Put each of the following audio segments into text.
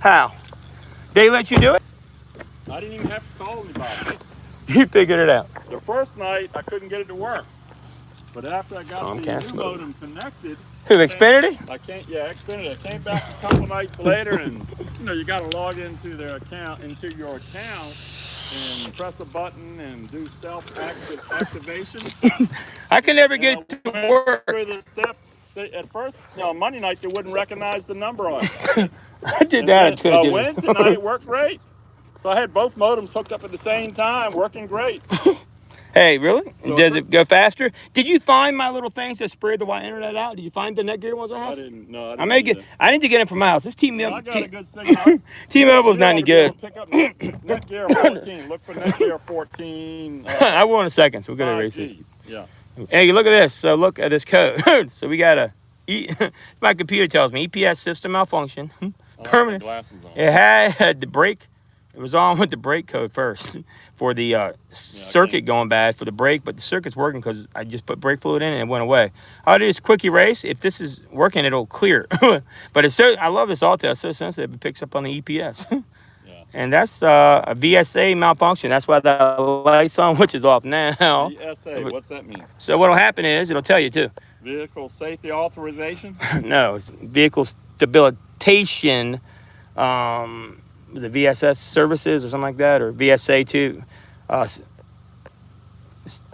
How? They let you do it? I didn't even have to call anybody. You figured it out. The first night, I couldn't get it to work. But after I got the Comcast new modem. modem connected, Who, Xfinity? Xfinity. I came back a couple nights later, and you got to log into your account, and press a button and do self-activation. I can never get it to work. Through the steps. At first, Monday night they wouldn't recognize the number on it. I did that. I couldn't get it. Wednesday night it worked great. So I had both modems hooked up at the same time, working great. Hey, really? So does it go faster? Did you find my little things that spread the wide internet out? Did you find the Netgear ones I have? I didn't. No, I need to get it from my house. This T-Mobile. I got a good signal. T-Mobile's not any good. Pick up Netgear 14. Look for Netgear 14. I will in a second, so we're gonna erase it. Yeah. Hey, look at this. So look at this code. So we got my computer tells me EPS system malfunction. Permanent. Glasses on. It had the brake. It was on with the brake code first for the circuit going bad for the brake, but the circuit's working because I just put brake fluid in and it went away. All I do is quick erase. If this is working, it'll clear. But it's I love this Autel. It's so sensitive. It picks up on the EPS. And that's a VSA malfunction. That's why the light's on, which is off now. VSA, what's that mean? So what'll happen is, it'll tell you too. Vehicle safety authorization? No, it's vehicle stabilitation. The VSS services or something like that, or VSA too. It's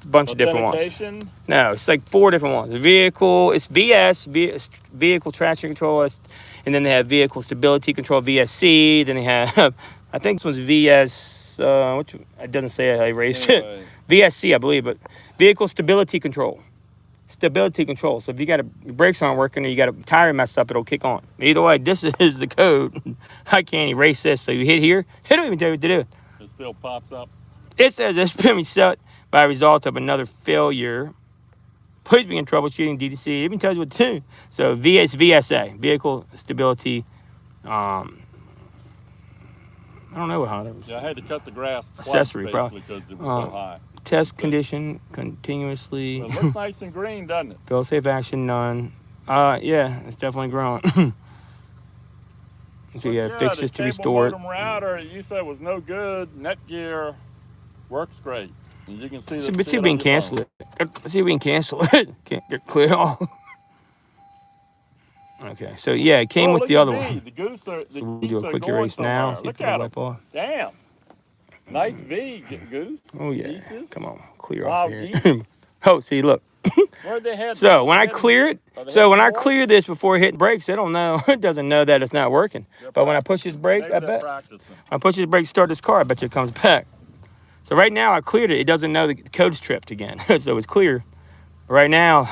a bunch of different ones. No, it's like 4 different ones. Vehicle, it's vehicle traction control, and then they have vehicle stability control, VSC. Then they have, I think this one's VS, which it doesn't say, I erased it. VSC, I believe, but vehicle stability control. Stability control. So if your brakes aren't working or you got a tire messed up, it'll kick on. Either way, this is the code. I can't erase this. So you hit here, it don't even tell you what to do. It still pops up. It says it's been reset by result of another failure. Please begin troubleshooting DTC. It even tells you what to do. So it's VSA, vehicle stability. I don't know how that was. Yeah, I had to cut the grass twice, accessory, basically, because it was so high. Test condition continuously. Well, it looks nice and green, doesn't it? Fail safe action none. Yeah, it's definitely growing. So yeah, fix this to restore it. The cable modem router you said was no good. Netgear works great. And you can see that. Let's see if we can cancel it. Let's see if we can cancel it. Can't get clear off. Okay, so yeah, it came with the other one. The goose are, the so we'll do a quick erase now. See look at them. Damn. Nice V, goose. Oh yeah. Geeses. Come on, clear off here. Oh, see, look. Where'd they head? So when I clear it, when I clear this before hitting brakes, it don't know. It doesn't know that it's not working. But when I push this brake, I bet. When I push this brake, start this car, I bet you it comes back. So right now I cleared it. It doesn't know the code's tripped again, so it's clear. Right now,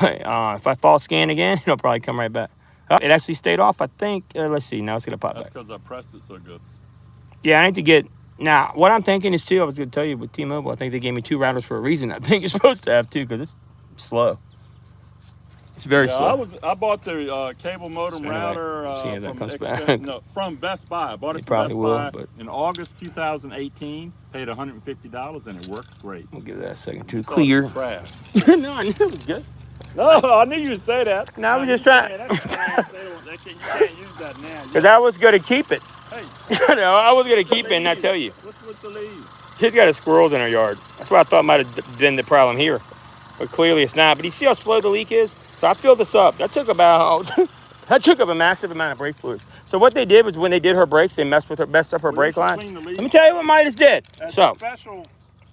if I fall scan again, it'll probably come right back. Oh, it actually stayed off, I think. Let's see. Now it's gonna pop back. That's because I pressed it so good. Yeah, I need to get. Now, what I'm thinking is too. I was gonna tell you with T-Mobile, I think they gave me 2 routers for a reason. I think you're supposed to have 2 because it's slow. It's very slow. I bought the cable modem router from Best Buy. I bought it from Best Buy in August 2018. Paid $150 and it works great. We'll give that a second to clear. Trash. No, I knew it was good. No, I knew you'd say that. No, I was just trying. You can't use that now. Because I was going to keep it. Hey. No, I was going to keep it and not tell you. What's with the leaves? She's got squirrels in her yard. That's what I thought might have been the problem here. But clearly it's not. But you see how slow the leak is? So I filled this up. That took up a massive amount of brake fluids. So what they did was when they did her brakes, they messed up her brake line. Let me tell you what Midas did. So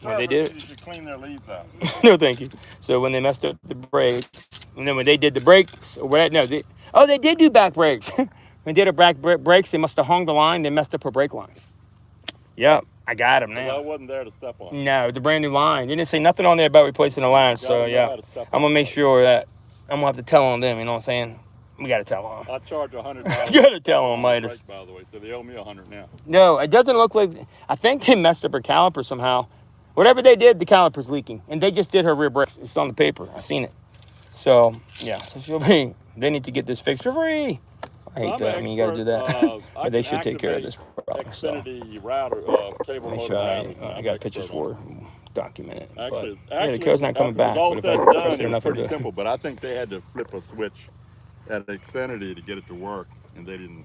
when they did, you should clean their leaves out. No, thank you. So when they messed up the brakes, and then when they did the brakes, they did do back brakes. When they did her back brakes, they must have hung the line. They messed up her brake line. Yep, I got them now. I wasn't there to step on. No, the brand new line. They didn't say nothing on there about replacing the line. So yeah, I'm gonna make sure that I'm gonna have to tell on them. You know what I'm saying? We gotta tell on. I charge $100. You gotta tell on Midas. By the way, so they owe me $100 now. No, it doesn't look like. I think they messed up her caliper somehow. Whatever they did, the caliper's leaking, and they just did her rear brakes. It's on the paper. I seen it. So yeah, so she'll be. They need to get this fixed for free. I hate that. I mean, you got to do that. But they should take care of this problem. Xfinity router, cable let me show you. I got pictures for document it. Actually, yeah, the code's not coming back. All said and done, it was pretty simple. But I think they had to flip a switch at Xfinity to get it to work, and they didn't.